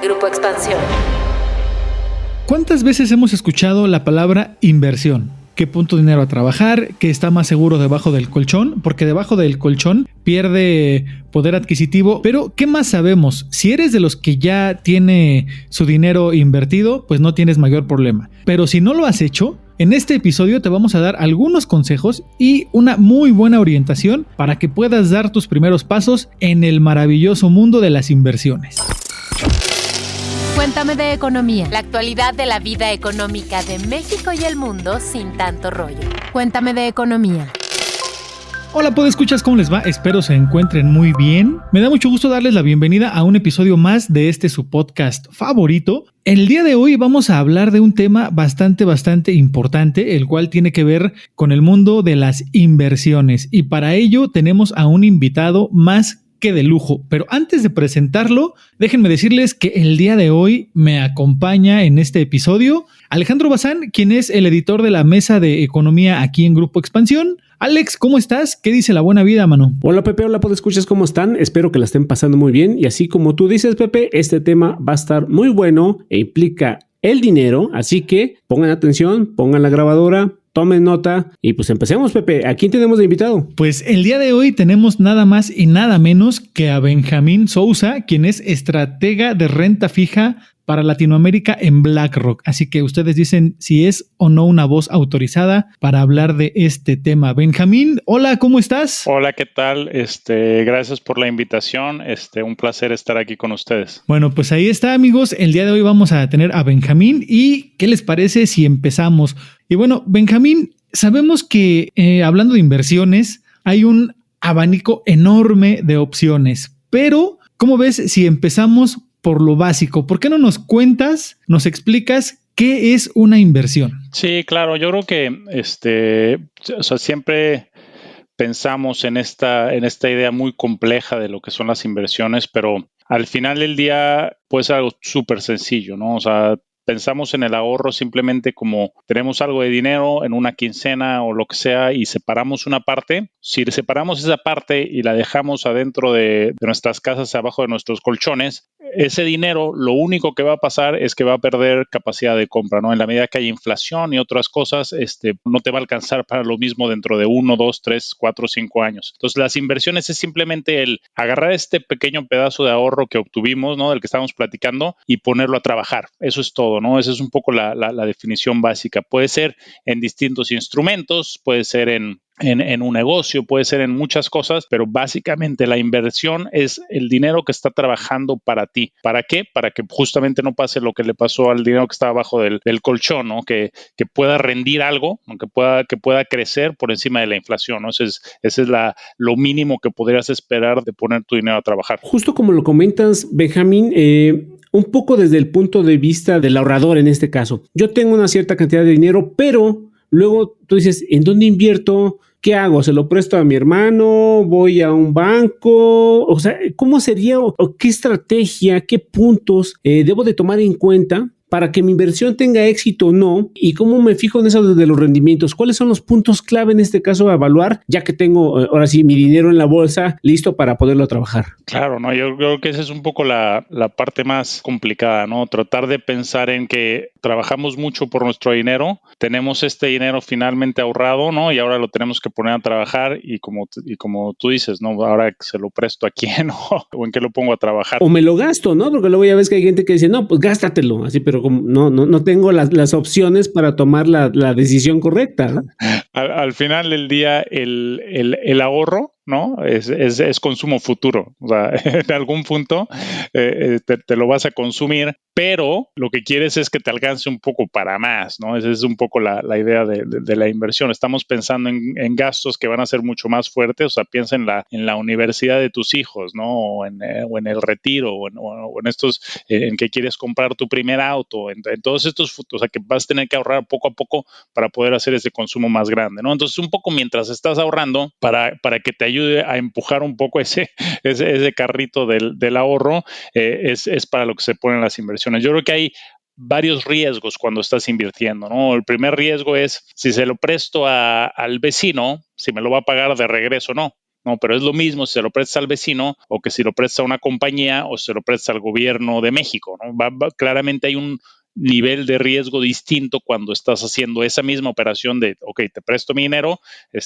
Grupo Expansión. ¿Cuántas veces hemos escuchado la palabra inversión? Que punto dinero a trabajar, que está más seguro debajo del colchón, porque debajo del colchón pierde poder adquisitivo. Pero, ¿qué más sabemos? Si eres de los que ya tiene su dinero invertido, pues no tienes mayor problema. Pero si no lo has hecho, en este episodio te vamos a dar algunos consejos y una muy buena orientación para que puedas dar tus primeros pasos en el maravilloso mundo de las inversiones. Cuéntame de economía. La actualidad de la vida económica de México y el mundo sin tanto rollo. Cuéntame de economía. Hola, podescuchas, ¿cómo les va? Espero se encuentren muy bien. Me da mucho gusto darles la bienvenida a un episodio más de su podcast favorito. El día de hoy vamos a hablar de un tema bastante importante, el cual tiene que ver con el mundo de las inversiones. Y para ello tenemos a un invitado más que de lujo, pero antes de presentarlo, déjenme decirles que el día de hoy me acompaña en este episodio Alejandro Bazán, quien es el editor de la mesa de economía aquí en Grupo Expansión. Alex, ¿cómo estás? ¿Qué dice la buena vida, mano? Hola Pepe, hola podescuchas, ¿cómo están? Espero que la estén pasando muy bien y así como tú dices, Pepe, este tema va a estar muy bueno e implica el dinero, así que pongan atención, pongan la grabadora, tomen nota y pues empecemos, Pepe. ¿A quién tenemos de invitado? Pues el día de hoy tenemos nada más y nada menos que a Benjamín Sousa, quien es estratega de renta fija para Latinoamérica en BlackRock. Así que ustedes dicen si es o no una voz autorizada para hablar de este tema. Benjamín, hola, ¿cómo estás? Hola, ¿qué tal? Gracias por la invitación. Un placer estar aquí con ustedes. Bueno, pues ahí está, amigos. El día de hoy vamos a tener a Benjamín y ¿qué les parece si empezamos? Y bueno, Benjamín, sabemos que hablando de inversiones hay un abanico enorme de opciones, pero ¿cómo ves si empezamos por lo básico? ¿Por qué no nos cuentas, nos explicas qué es una inversión? Sí, claro. Yo creo que siempre pensamos en esta idea muy compleja de lo que son las inversiones, pero al final del día puede ser algo súper sencillo, ¿no? O sea, pensamos en el ahorro simplemente como tenemos algo de dinero en una quincena o lo que sea y separamos una parte. Si separamos esa parte y la dejamos adentro de nuestras casas, abajo de nuestros colchones, ese dinero lo único que va a pasar es que va a perder capacidad de compra, ¿no? En la medida que hay inflación y otras cosas, no te va a alcanzar para lo mismo dentro de 1, 2, 3, 4, 5 años. Entonces, las inversiones es simplemente el agarrar este pequeño pedazo de ahorro que obtuvimos, ¿no? Del que estábamos platicando y ponerlo a trabajar. Eso es todo, ¿no? Esa es un poco la definición básica. Puede ser en distintos instrumentos, puede ser en un negocio, puede ser en muchas cosas, pero básicamente la inversión es el dinero que está trabajando para ti. ¿Para qué? Para que justamente no pase lo que le pasó al dinero que está abajo del colchón, ¿no? Que pueda rendir algo, ¿no? Que pueda crecer por encima de la inflación, ¿no? Ese es lo mínimo que podrías esperar de poner tu dinero a trabajar. Justo como lo comentas, Benjamín, un poco desde el punto de vista del ahorrador en este caso. Yo tengo una cierta cantidad de dinero, pero luego tú dices, ¿en dónde invierto? ¿Qué hago? ¿Se lo presto a mi hermano? ¿Voy a un banco? O sea, ¿cómo sería o qué estrategia, qué puntos debo de tomar en cuenta para que mi inversión tenga éxito o no? ¿Y cómo me fijo en eso de los rendimientos? ¿Cuáles son los puntos clave en este caso a evaluar, ya que tengo ahora sí mi dinero en la bolsa listo para poderlo trabajar? Claro, ¿no? Yo creo que esa es un poco la parte más complicada, ¿no? Tratar de pensar en que trabajamos mucho por nuestro dinero, tenemos este dinero finalmente ahorrado, ¿no? Y ahora lo tenemos que poner a trabajar y como tú dices, ¿no? Ahora se lo presto a quién o en qué lo pongo a trabajar. O me lo gasto, ¿no? Porque luego ya ves que hay gente que dice, no, pues gástatelo, así, pero como no tengo las opciones para tomar la decisión correcta, ¿no? Al final del día, el ahorro, ¿no? Es consumo futuro. O sea, en algún punto te lo vas a consumir, pero lo que quieres es que te alcance un poco para más, ¿no? Esa es un poco la idea de la inversión. Estamos pensando en gastos que van a ser mucho más fuertes. O sea, piensa en la universidad de tus hijos, ¿no? O en el retiro, o en estos, en que quieres comprar tu primer auto, en todos estos, o sea, que vas a tener que ahorrar poco a poco para poder hacer ese consumo más grande, ¿no? Entonces, un poco mientras estás ahorrando para que te ayude a empujar un poco ese carrito del ahorro, es para lo que se ponen las inversiones. Yo creo que hay varios riesgos cuando estás invirtiendo, ¿no? El primer riesgo es si se lo presto al vecino, si me lo va a pagar de regreso o no. ¿no? Pero es lo mismo si se lo prestas al vecino o que si lo prestas a una compañía o si se lo prestas al gobierno de México, ¿no? Claramente hay un nivel de riesgo distinto cuando estás haciendo esa misma operación de, ok, te presto mi dinero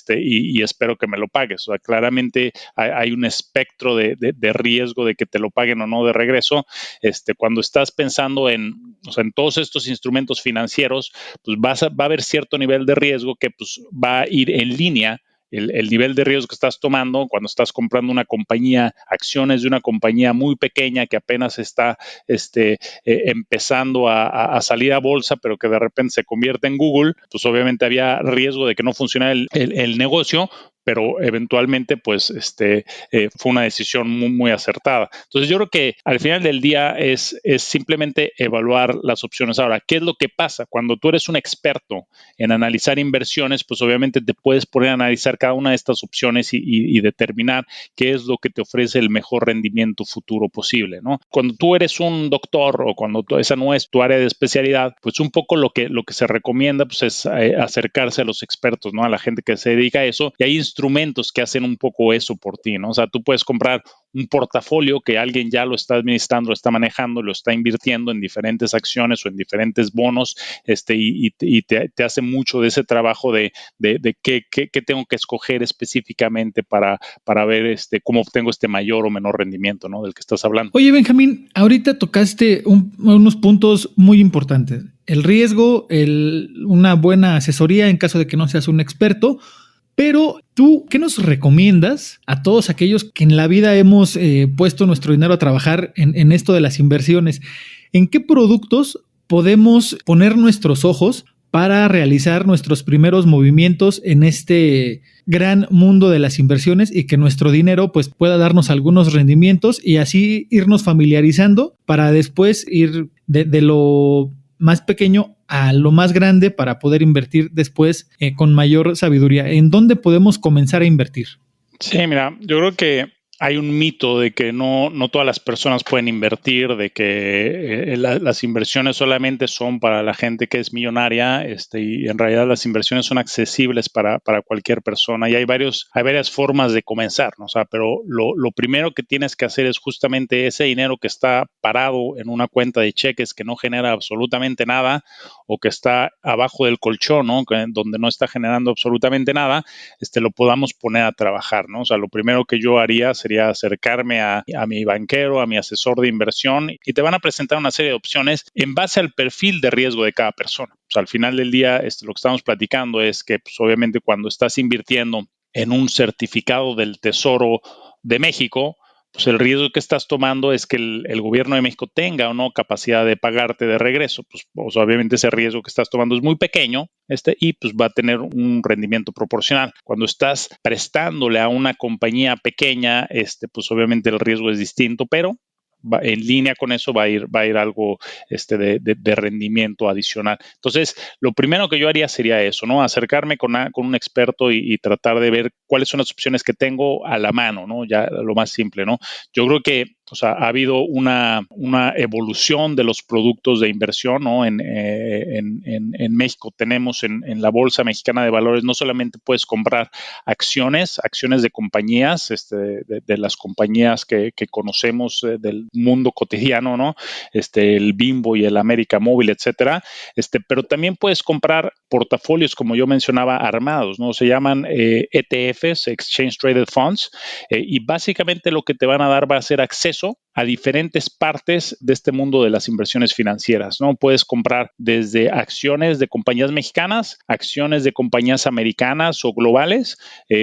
y espero que me lo pagues. O sea, claramente hay un espectro de riesgo de que te lo paguen o no de regreso. Cuando estás pensando en todos estos instrumentos financieros, pues va a haber cierto nivel de riesgo que pues, va a ir en línea. El nivel de riesgo que estás tomando cuando estás comprando una compañía, acciones de una compañía muy pequeña que apenas está empezando a salir a bolsa, pero que de repente se convierte en Google, pues obviamente había riesgo de que no funcionara el negocio, pero eventualmente pues fue una decisión muy, muy acertada. Entonces yo creo que al final del día es simplemente evaluar las opciones. Ahora, ¿qué es lo que pasa? Cuando tú eres un experto en analizar inversiones, pues obviamente te puedes poner a analizar cada una de estas opciones y determinar qué es lo que te ofrece el mejor rendimiento futuro posible, ¿no? Cuando tú eres un doctor o cuando esa no es tu área de especialidad, pues un poco lo que se recomienda pues es acercarse a los expertos, ¿no? A la gente que se dedica a eso, y hay instrumentos que hacen un poco eso por ti, ¿no? O sea, tú puedes comprar un portafolio que alguien ya lo está administrando, lo está manejando, lo está invirtiendo en diferentes acciones o en diferentes bonos, y te hace mucho de ese trabajo de qué tengo que escoger específicamente para ver cómo obtengo este mayor o menor rendimiento, ¿no? Del que estás hablando. Oye, Benjamín, ahorita tocaste unos puntos muy importantes. El riesgo, una buena asesoría en caso de que no seas un experto. Pero tú, ¿qué nos recomiendas a todos aquellos que en la vida hemos puesto nuestro dinero a trabajar en esto de las inversiones? ¿En qué productos podemos poner nuestros ojos para realizar nuestros primeros movimientos en este gran mundo de las inversiones y que nuestro dinero pues pueda darnos algunos rendimientos y así irnos familiarizando para después ir de lo más pequeño a lo más grande para poder invertir después con mayor sabiduría? ¿En dónde podemos comenzar a invertir? Sí, mira, yo creo que hay un mito de que no todas las personas pueden invertir, de que las inversiones solamente son para la gente que es millonaria, y en realidad las inversiones son accesibles para cualquier persona y hay varias formas de comenzar, ¿no? O sea, pero lo primero que tienes que hacer es justamente ese dinero que está parado en una cuenta de cheques que no genera absolutamente nada o que está abajo del colchón, ¿no? Donde no está generando absolutamente nada, lo podamos poner a trabajar, ¿no? O sea, lo primero que yo haría sería acercarme a mi banquero, a mi asesor de inversión, y te van a presentar una serie de opciones en base al perfil de riesgo de cada persona. O sea, al final del día, lo que estamos platicando es que, pues, obviamente, cuando estás invirtiendo en un certificado del Tesoro de México, pues el riesgo que estás tomando es que el gobierno de México tenga o no capacidad de pagarte de regreso. Pues obviamente ese riesgo que estás tomando es muy pequeño y pues va a tener un rendimiento proporcional. Cuando estás prestándole a una compañía pequeña, pues obviamente el riesgo es distinto, pero en línea con eso va a ir algo de rendimiento adicional. Entonces, lo primero que yo haría sería eso, ¿no? Acercarme con un experto y tratar de ver cuáles son las opciones que tengo a la mano, ¿no? Ya lo más simple, ¿no? Yo creo que ha habido una evolución de los productos de inversión, ¿no? En México tenemos en la Bolsa Mexicana de Valores, no solamente puedes comprar acciones de compañías, de las compañías que conocemos del mundo cotidiano, ¿no? El Bimbo y el América Móvil, etcétera, pero también puedes comprar portafolios, como yo mencionaba, armados, ¿no? Se llaman ETFs, Exchange Traded Funds, y básicamente lo que te van a dar va a ser acceso a diferentes partes de este mundo de las inversiones financieras, ¿no? Puedes comprar desde acciones de compañías mexicanas, acciones de compañías americanas o globales,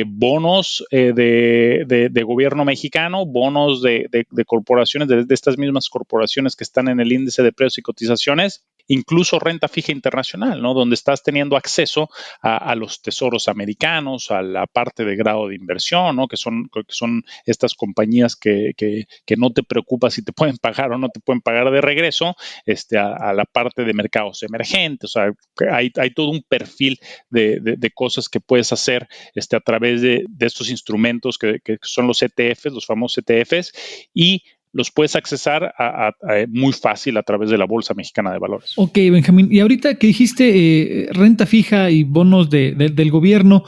bonos de gobierno mexicano, bonos de corporaciones, de estas mismas corporaciones que están en el índice de precios y cotizaciones, incluso renta fija internacional, ¿no? Donde estás teniendo acceso a los tesoros americanos, a la parte de grado de inversión, ¿no? Que son estas compañías que no te preocupa si te pueden pagar o no te pueden pagar de regreso, a la parte de mercados emergentes. O sea, hay todo un perfil de cosas que puedes hacer a través de estos instrumentos que son los ETFs, los famosos ETFs, y los puedes accesar muy fácil a través de la Bolsa Mexicana de Valores. Ok, Benjamín. Y ahorita que dijiste renta fija y bonos del gobierno,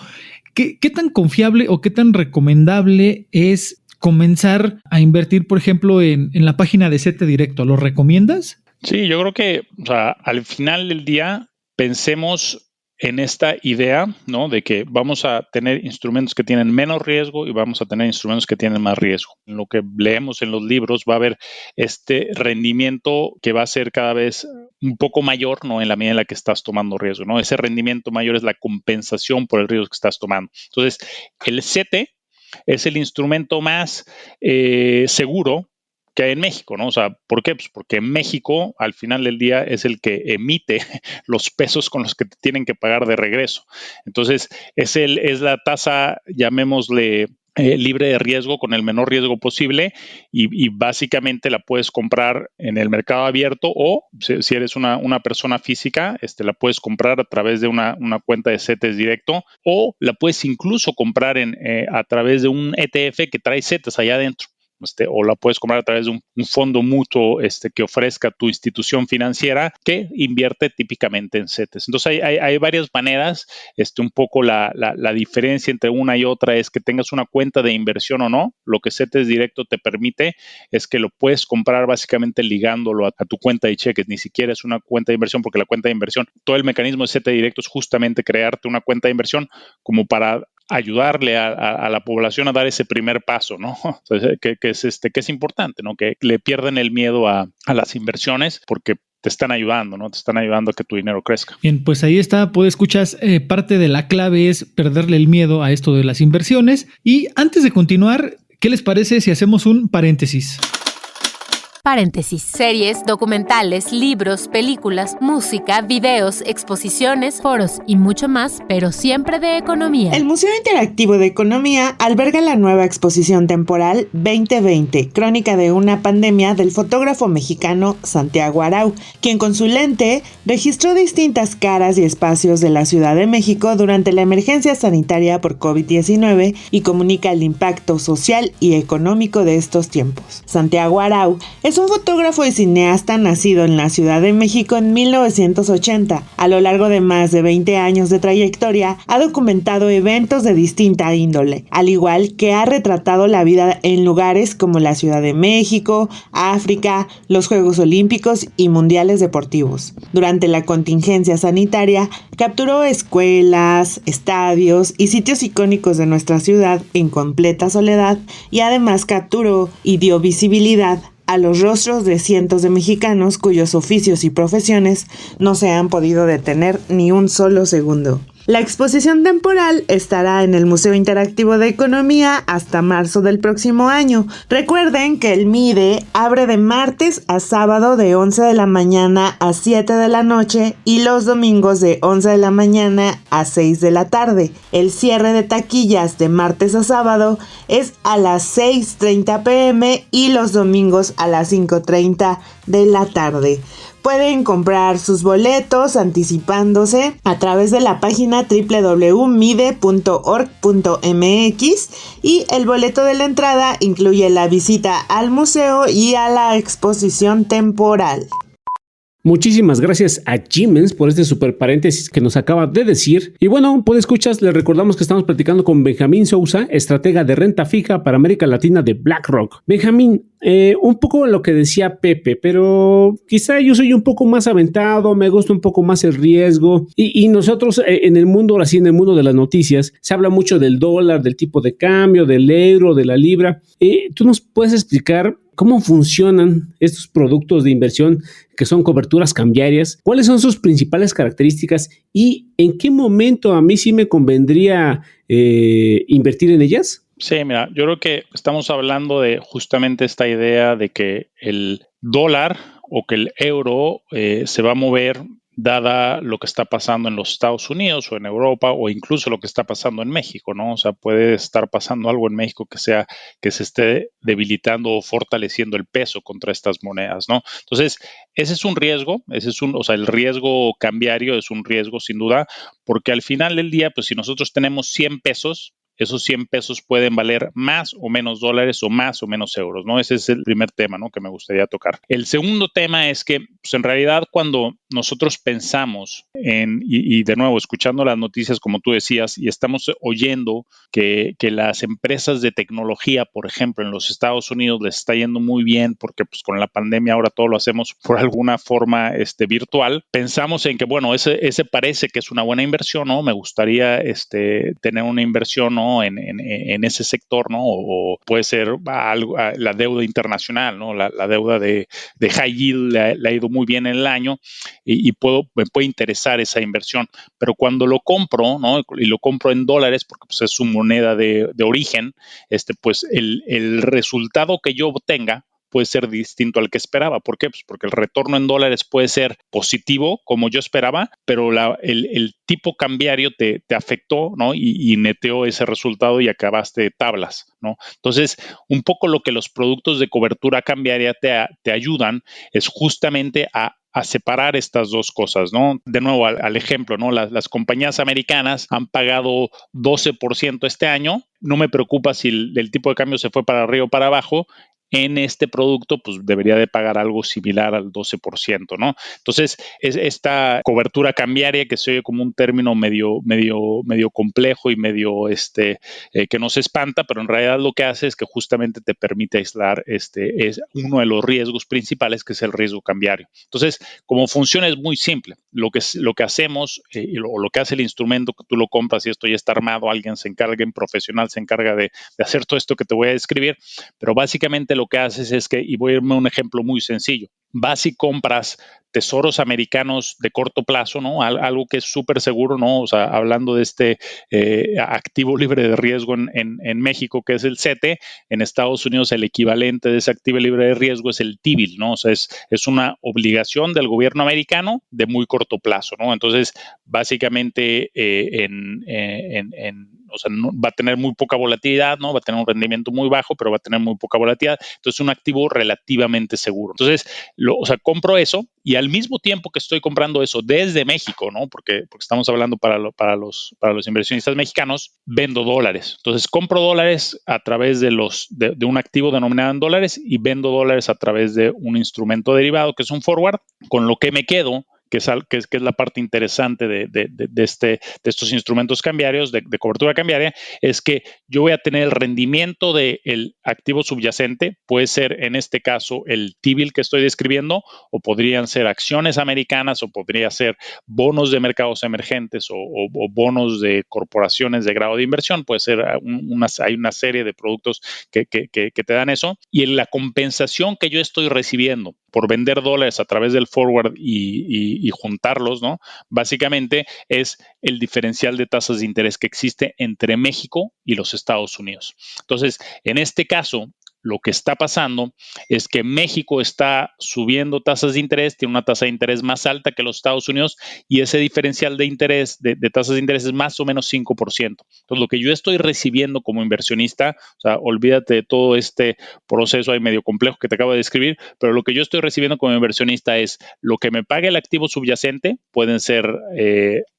¿Qué tan confiable o qué tan recomendable es comenzar a invertir, por ejemplo, en la página de CETE Directo? ¿Lo recomiendas? Sí, yo creo que, o sea, al final del día pensemos en esta idea, ¿no? De que vamos a tener instrumentos que tienen menos riesgo y vamos a tener instrumentos que tienen más riesgo. En lo que leemos en los libros va a haber este rendimiento que va a ser cada vez un poco mayor, ¿no? En la medida en la que estás tomando riesgo, ¿no? Ese rendimiento mayor es la compensación por el riesgo que estás tomando. Entonces, el CETE es el instrumento más seguro que hay en México, ¿no? O sea, ¿por qué? Pues porque México, al final del día, es el que emite los pesos con los que te tienen que pagar de regreso. Entonces, es la tasa, llamémosle, libre de riesgo, con el menor riesgo posible, y básicamente la puedes comprar en el mercado abierto, o si eres una persona física, la puedes comprar a través de una cuenta de CETES directo, o la puedes incluso comprar a través de un ETF que trae CETES allá adentro. O la puedes comprar a través de un fondo mutuo que ofrezca tu institución financiera, que invierte típicamente en CETES. Entonces hay varias maneras. Un poco la diferencia entre una y otra es que tengas una cuenta de inversión o no. Lo que CETES directo te permite es que lo puedes comprar básicamente ligándolo a tu cuenta de cheques. Ni siquiera es una cuenta de inversión, porque la cuenta de inversión, todo el mecanismo de CETES directo es justamente crearte una cuenta de inversión como para ayudarle a la población a dar ese primer paso, ¿no? Entonces, que es importante, ¿no? Que le pierdan el miedo a las inversiones, porque te están ayudando, ¿no? Te están ayudando a que tu dinero crezca. Bien, pues ahí está, escuchas, parte de la clave es perderle el miedo a esto de las inversiones. Y antes de continuar, ¿qué les parece si hacemos un paréntesis? Paréntesis. Series, documentales, libros, películas, música, videos, exposiciones, foros y mucho más, pero siempre de economía. El Museo Interactivo de Economía alberga la nueva exposición temporal 2020, crónica de una pandemia, del fotógrafo mexicano Santiago Arau, quien con su lente registró distintas caras y espacios de la Ciudad de México durante la emergencia sanitaria por COVID-19 y comunica el impacto social y económico de estos tiempos. Santiago Arau es un fotógrafo y cineasta nacido en la Ciudad de México en 1980. A lo largo de más de 20 años de trayectoria, ha documentado eventos de distinta índole, al igual que ha retratado la vida en lugares como la Ciudad de México, África, los Juegos Olímpicos y Mundiales Deportivos. Durante la contingencia sanitaria, capturó escuelas, estadios y sitios icónicos de nuestra ciudad en completa soledad, y además capturó y dio visibilidad a los rostros de cientos de mexicanos cuyos oficios y profesiones no se han podido detener ni un solo segundo. La exposición temporal estará en el Museo Interactivo de Economía hasta marzo del próximo año. Recuerden que el MIDE abre de martes a sábado de 11 de la mañana a 7 de la noche y los domingos de 11 de la mañana a 6 de la tarde. El cierre de taquillas de martes a sábado es a las 6:30 p.m. y los domingos a las 5:30 de la tarde. Pueden comprar sus boletos anticipándose a través de la página www.mide.org.mx, y el boleto de la entrada incluye la visita al museo y a la exposición temporal. Muchísimas gracias a Jimens por este super paréntesis que nos acaba de decir. Y bueno, escuchas, les recordamos que estamos platicando con Benjamín Sousa, estratega de renta fija para América Latina de BlackRock. Benjamín, un poco lo que decía Pepe, pero quizá yo soy un poco más aventado, me gusta un poco más el riesgo, y nosotros en el mundo, ahora sí, en el mundo de las noticias, se habla mucho del dólar, del tipo de cambio, del euro, de la libra. ¿Tú nos puedes explicar cómo funcionan estos productos de inversión que son coberturas cambiarias? ¿Cuáles son sus principales características y en qué momento a mí sí me convendría invertir en ellas? Sí, mira, yo creo que estamos hablando de justamente esta idea de que el dólar o que el euro se va a mover dada lo que está pasando en los Estados Unidos o en Europa, o incluso lo que está pasando en México, ¿no? O sea, puede estar pasando algo en México que se esté debilitando o fortaleciendo el peso contra estas monedas, ¿no? Entonces, ese es un riesgo, o sea, el riesgo cambiario es un riesgo sin duda, porque al final del día, pues si nosotros tenemos 100 pesos esos 100 pesos pueden valer más o menos dólares o más o menos euros, ¿no? Ese es el primer tema, ¿no?, que me gustaría tocar. El segundo tema es que, pues, en realidad, cuando nosotros pensamos y de nuevo, escuchando las noticias, como tú decías, y estamos oyendo que las empresas de tecnología, por ejemplo, en los Estados Unidos les está yendo muy bien porque, pues, con la pandemia ahora todo lo hacemos por alguna forma virtual, pensamos en que, bueno, ese parece que es una buena inversión, ¿no? Me gustaría tener una inversión, ¿no?, en ese sector, ¿no? O puede ser algo, la deuda internacional, ¿no? La deuda de high yield le ha ido muy bien en el año y me puede interesar esa inversión. Pero cuando lo compro, ¿no?, y lo compro en dólares porque, pues, es su moneda de origen, pues el resultado que yo obtenga puede ser distinto al que esperaba. ¿Por qué? Pues porque el retorno en dólares puede ser positivo, como yo esperaba, pero el tipo cambiario te afectó, ¿no? Y neteó ese resultado y acabaste tablas, ¿no? Entonces, un poco lo que los productos de cobertura cambiaria te ayudan es justamente a separar estas dos cosas, ¿no? De nuevo, al ejemplo, ¿no? Las compañías americanas han pagado 12% este año. No me preocupa si el tipo de cambio se fue para arriba o para abajo. En este producto, pues debería de pagar algo similar al 12%, ¿no? Entonces, es esta cobertura cambiaria, que se oye como un término medio complejo y medio que nos espanta, pero en realidad lo que hace es que justamente te permite aislar es uno de los riesgos principales, que es el riesgo cambiario. Entonces, como funciona es muy simple. Lo que hacemos, o lo que hace el instrumento, que tú lo compras y esto ya está armado, alguien profesional se encarga de hacer todo esto que te voy a describir, pero básicamente lo que haces es que, y voy a irme a un ejemplo muy sencillo, vas y compras tesoros americanos de corto plazo, ¿no? Algo que es súper seguro, ¿no? O sea, hablando de activo libre de riesgo en México, que es el CETE, en Estados Unidos el equivalente de ese activo libre de riesgo es el T-bill, ¿no? O sea, es una obligación del gobierno americano de muy corto plazo, ¿no? Entonces, básicamente, o sea, va a tener muy poca volatilidad, ¿no? Va a tener un rendimiento muy bajo, pero va a tener muy poca volatilidad. Entonces, es un activo relativamente seguro. Entonces, o sea, compro eso y al mismo tiempo que estoy comprando eso desde México, ¿no? Porque estamos hablando para los inversionistas mexicanos, vendo dólares. Entonces, compro dólares a través de un activo denominado en dólares y vendo dólares a través de un instrumento derivado, que es un forward, con lo que me quedo, que es la parte interesante de estos instrumentos cambiarios, de cobertura cambiaria, es que yo voy a tener el rendimiento del activo subyacente, puede ser en este caso el T-bill que estoy describiendo, o podrían ser acciones americanas, o podría ser bonos de mercados emergentes, o bonos de corporaciones de grado de inversión. Puede ser hay una serie de productos que te dan eso, y en la compensación que yo estoy recibiendo por vender dólares a través del forward y juntarlos, ¿no? Básicamente es el diferencial de tasas de interés que existe entre México y los Estados Unidos. Entonces, en este caso, lo que está pasando es que México está subiendo tasas de interés, tiene una tasa de interés más alta que los Estados Unidos, y ese diferencial de interés, de tasas de interés, es más o menos 5%. Entonces, lo que yo estoy recibiendo como inversionista, o sea, olvídate de todo este proceso ahí medio complejo que te acabo de describir, pero lo que yo estoy recibiendo como inversionista es lo que me pague el activo subyacente, pueden ser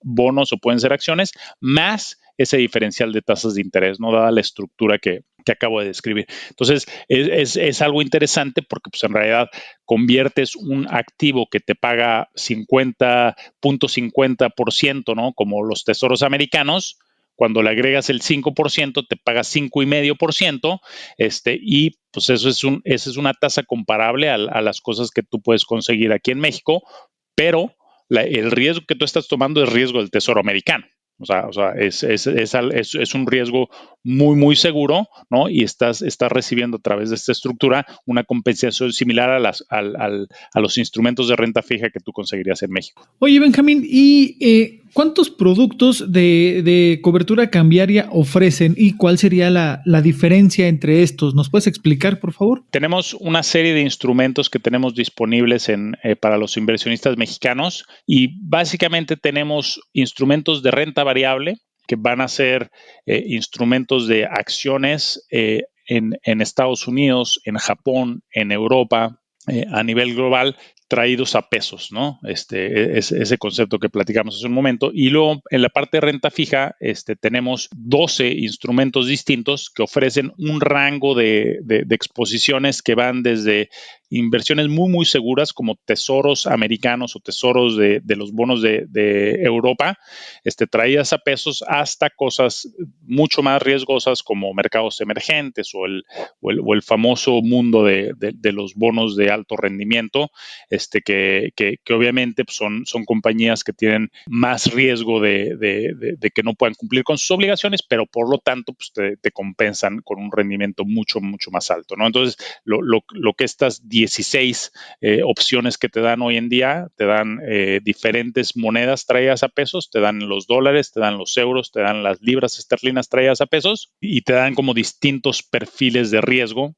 bonos o pueden ser acciones, más ese diferencial de tasas de interés, ¿no? Dada la estructura que acabo de describir. Entonces, es algo interesante porque, pues, en realidad conviertes un activo que te paga 50.50%, ¿no? Como los tesoros americanos. Cuando le agregas el 5%, te paga 5.5%, y pues esa es una tasa comparable a las cosas que tú puedes conseguir aquí en México, pero el riesgo que tú estás tomando es riesgo del tesoro americano. O sea, es un riesgo muy, muy seguro, ¿no? Y estás recibiendo a través de esta estructura una compensación similar a los instrumentos de renta fija que tú conseguirías en México. Oye, Benjamín, ¿y cuántos productos de cobertura cambiaria ofrecen y cuál sería la diferencia entre estos? ¿Nos puedes explicar, por favor? Tenemos una serie de instrumentos que tenemos disponibles para los inversionistas mexicanos, y básicamente tenemos instrumentos de renta variable que van a ser instrumentos de acciones en Estados Unidos, en Japón, en Europa, a nivel global, traídos a pesos, ¿no? Ese concepto que platicamos hace un momento. Y luego en la parte de renta fija tenemos 12 instrumentos distintos que ofrecen un rango de exposiciones que van desde inversiones muy, muy seguras como tesoros americanos o tesoros de los bonos de Europa, traídas a pesos, hasta cosas mucho más riesgosas como mercados emergentes o el famoso mundo de los bonos de alto rendimiento, que obviamente pues, son compañías que tienen más riesgo de que no puedan cumplir con sus obligaciones, pero por lo tanto pues, te compensan con un rendimiento mucho, mucho más alto, ¿no? Entonces, lo que estas 16 opciones que te dan hoy en día, te dan diferentes monedas traídas a pesos, te dan los dólares, te dan los euros, te dan las libras esterlinas traídas a pesos y te dan como distintos perfiles de riesgo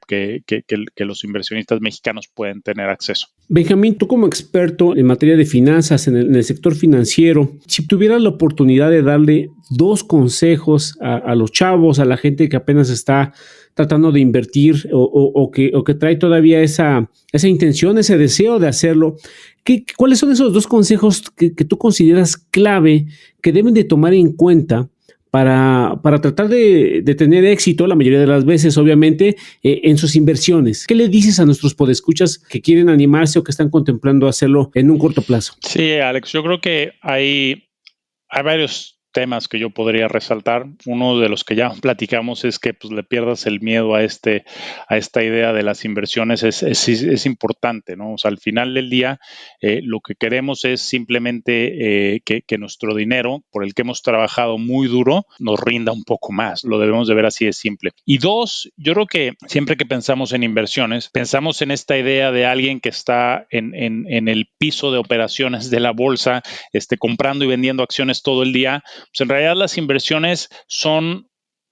que los inversionistas mexicanos pueden tener acceso. Benjamín, tú como experto en materia de finanzas, en el sector financiero, si tuvieras la oportunidad de darle 2 consejos a los chavos, a la gente que apenas está tratando de invertir o que trae todavía esa intención, ese deseo de hacerlo, ¿cuáles son esos 2 consejos que tú consideras clave que deben de tomar en cuenta para tratar de tener éxito, la mayoría de las veces, obviamente, en sus inversiones? ¿Qué le dices a nuestros podescuchas que quieren animarse o que están contemplando hacerlo en un corto plazo? Sí, Alex, yo creo que hay varios temas que yo podría resaltar. Uno de los que ya platicamos es que pues, le pierdas el miedo a esta idea de las inversiones. Es importante, ¿no? O sea, al final del día, lo que queremos es simplemente que nuestro dinero, por el que hemos trabajado muy duro, nos rinda un poco más. Lo debemos de ver así de simple. Y 2, yo creo que siempre que pensamos en inversiones, pensamos en esta idea de alguien que está en el piso de operaciones de la bolsa, comprando y vendiendo acciones todo el día. Pues en realidad las inversiones son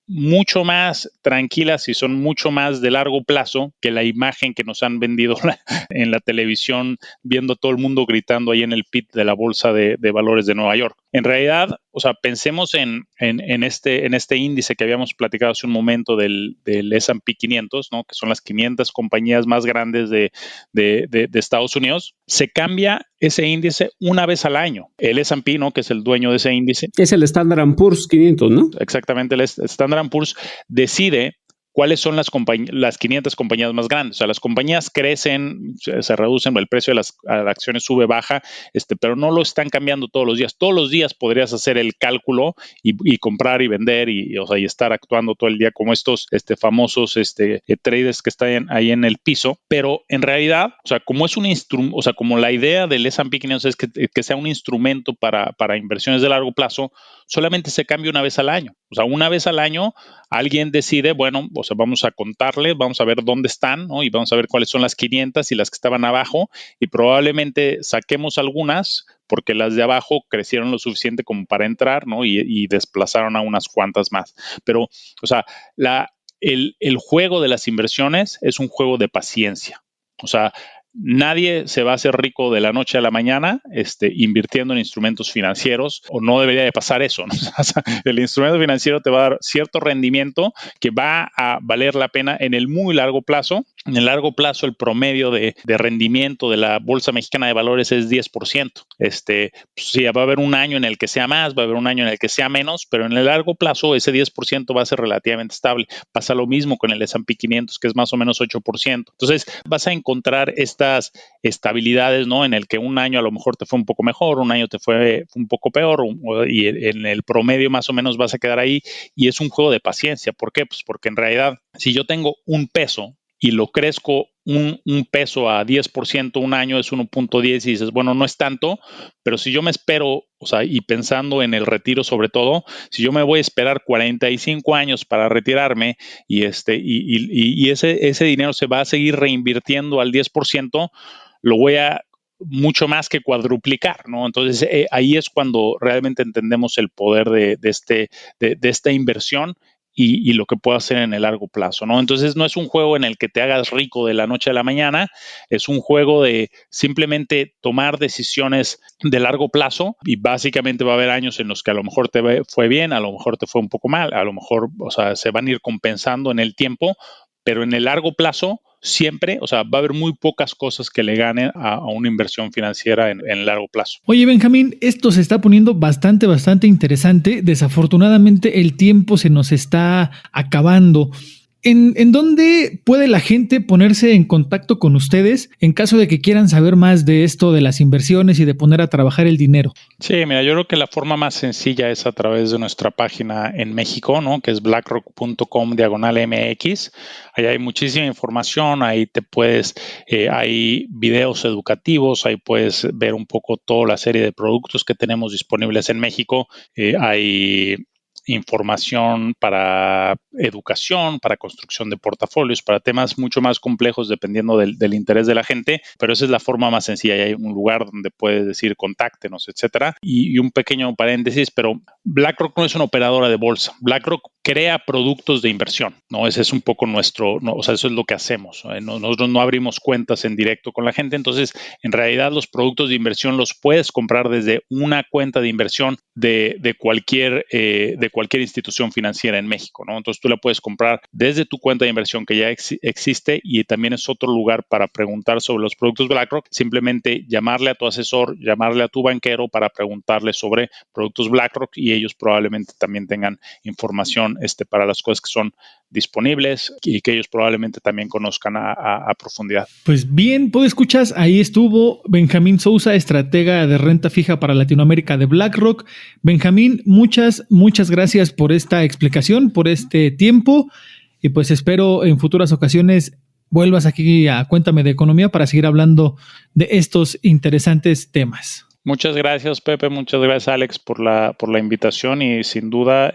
mucho más tranquilas y son mucho más de largo plazo que la imagen que nos han vendido en la televisión, viendo a todo el mundo gritando ahí en el pit de la bolsa de valores de Nueva York. En realidad, o sea, pensemos en este índice que habíamos platicado hace un momento del S&P 500, ¿no? Que son las 500 compañías más grandes de Estados Unidos. Se cambia ese índice una vez al año. El S&P, ¿no? Que es el dueño de ese índice. Es el Standard & Poor's 500, ¿no? Exactamente, el Standard & Poor's decide cuáles son las 500 compañías más grandes. O sea, las compañías crecen, se reducen, el precio de las acciones sube, baja, pero no lo están cambiando todos los días. Todos los días podrías hacer el cálculo y comprar y vender y estar actuando todo el día como estos famosos traders que están ahí en el piso. Pero en realidad, o sea, como es un instrumento, o sea, como la idea del S&P 500 es que sea un instrumento para inversiones de largo plazo, solamente se cambia una vez al año. O sea, una vez al año alguien decide, bueno, o sea, vamos a contarles, vamos a ver dónde están, ¿no? Y vamos a ver cuáles son las 500 y las que estaban abajo, y probablemente saquemos algunas porque las de abajo crecieron lo suficiente como para entrar, ¿no? Y desplazaron a unas cuantas más. Pero, o sea, el juego de las inversiones es un juego de paciencia. O sea, nadie se va a hacer rico de la noche a la mañana invirtiendo en instrumentos financieros, o no debería de pasar eso, ¿no? O sea, el instrumento financiero te va a dar cierto rendimiento que va a valer la pena en el muy largo plazo. En el largo plazo, el promedio de rendimiento de la Bolsa Mexicana de Valores es 10%. Sí, va a haber un año en el que sea más, va a haber un año en el que sea menos, pero en el largo plazo ese 10% va a ser relativamente estable. Pasa lo mismo con el S&P 500, que es más o menos 8%. Entonces, vas a encontrar estas estabilidades, ¿no? En el que un año a lo mejor te fue un poco mejor, un año te fue un poco peor, y en el promedio más o menos vas a quedar ahí, y es un juego de paciencia. ¿Por qué? Pues porque en realidad, si yo tengo un peso y lo crezco un peso a 10%, un año es 1.10 y dices, bueno, no es tanto, pero si yo me espero, o sea, y pensando en el retiro sobre todo, si yo me voy a esperar 45 años para retirarme y ese dinero se va a seguir reinvirtiendo al 10%, lo voy a mucho más que cuadruplicar, ¿no? Entonces, ahí es cuando realmente entendemos el poder de esta inversión y lo que puedo hacer en el largo plazo, ¿no? Entonces, no es un juego en el que te hagas rico de la noche a la mañana, es un juego de simplemente tomar decisiones de largo plazo, y básicamente va a haber años en los que a lo mejor te fue bien, a lo mejor te fue un poco mal, a lo mejor, o sea, se van a ir compensando en el tiempo, pero en el largo plazo siempre, o sea, va a haber muy pocas cosas que le ganen a una inversión financiera en largo plazo. Oye, Benjamín, esto se está poniendo bastante interesante. Desafortunadamente el tiempo se nos está acabando. ¿En dónde puede la gente ponerse en contacto con ustedes en caso de que quieran saber más de esto de las inversiones y de poner a trabajar el dinero? Sí, mira, yo creo que la forma más sencilla es a través de nuestra página en México, ¿no? Que es blackrock.com/MX. Ahí hay muchísima información, ahí hay videos educativos, ahí puedes ver un poco toda la serie de productos que tenemos disponibles en México. Hay información para educación, para construcción de portafolios, para temas mucho más complejos dependiendo del interés de la gente, pero esa es la forma más sencilla. Hay un lugar donde puedes decir contáctenos, etcétera. Y un pequeño paréntesis, pero BlackRock no es una operadora de bolsa. BlackRock crea productos de inversión, ¿no? Ese es un poco o sea, eso es lo que hacemos. Nosotros no abrimos cuentas en directo con la gente, entonces en realidad los productos de inversión los puedes comprar desde una cuenta de inversión de cualquier institución financiera en México, ¿no? Entonces tú la puedes comprar desde tu cuenta de inversión que ya existe, y también es otro lugar para preguntar sobre los productos BlackRock. Simplemente llamarle a tu asesor, llamarle a tu banquero para preguntarle sobre productos BlackRock, y ellos probablemente también tengan información para las cosas que son disponibles y que ellos probablemente también conozcan a profundidad. Pues bien, escuchas, ahí estuvo Benjamín Sousa, estratega de renta fija para Latinoamérica de BlackRock. Benjamín, muchas gracias por esta explicación, por este tiempo, y pues espero en futuras ocasiones vuelvas aquí a Cuéntame de Economía para seguir hablando de estos interesantes temas. Muchas gracias, Pepe. Muchas gracias, Alex, por la invitación, y sin duda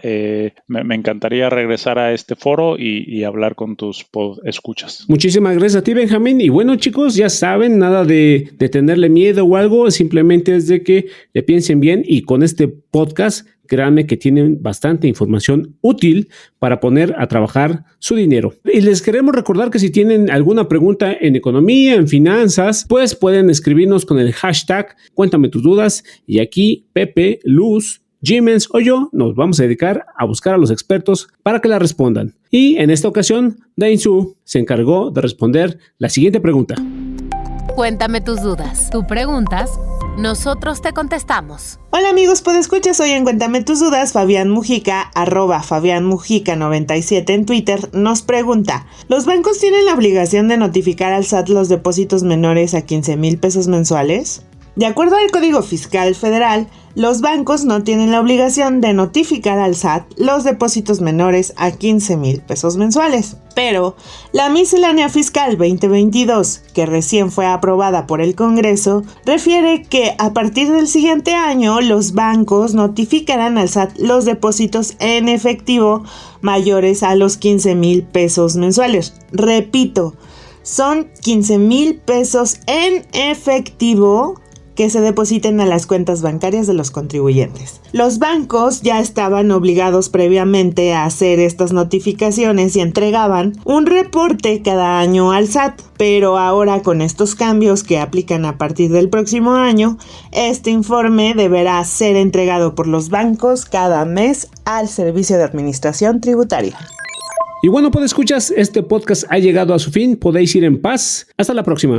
me encantaría regresar a este foro y hablar con tus escuchas. Muchísimas gracias a ti, Benjamín. Y bueno, chicos, ya saben, nada de tenerle miedo o algo, simplemente es de que le piensen bien, y con este podcast, créanme que tienen bastante información útil para poner a trabajar su dinero. Y les queremos recordar que si tienen alguna pregunta en economía, en finanzas, pues pueden escribirnos con el hashtag Cuéntame tus dudas, y aquí Pepe, Luz, Jimens o yo nos vamos a dedicar a buscar a los expertos para que la respondan. Y en esta ocasión, Dainzú se encargó de responder la siguiente pregunta. Cuéntame tus dudas. Tú preguntas, nosotros te contestamos. Hola amigos, podescuchas, hoy en Cuéntame tus dudas, Fabián Mujica, @FabiánMujica97 en Twitter, nos pregunta: ¿los bancos tienen la obligación de notificar al SAT los depósitos menores a 15,000 pesos mensuales? De acuerdo al Código Fiscal Federal, los bancos no tienen la obligación de notificar al SAT los depósitos menores a 15,000 pesos mensuales. Pero la Miscelánea Fiscal 2022, que recién fue aprobada por el Congreso, refiere que a partir del siguiente año los bancos notificarán al SAT los depósitos en efectivo mayores a los 15,000 pesos mensuales. Repito, son 15,000 pesos en efectivo que se depositen a las cuentas bancarias de los contribuyentes. Los bancos ya estaban obligados previamente a hacer estas notificaciones y entregaban un reporte cada año al SAT, pero ahora con estos cambios que aplican a partir del próximo año, este informe deberá ser entregado por los bancos cada mes al Servicio de Administración Tributaria. Y bueno, podescuchas, este podcast ha llegado a su fin, podéis ir en paz. Hasta la próxima.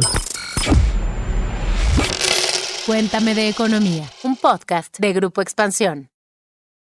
Cuéntame de Economía, un podcast de Grupo Expansión.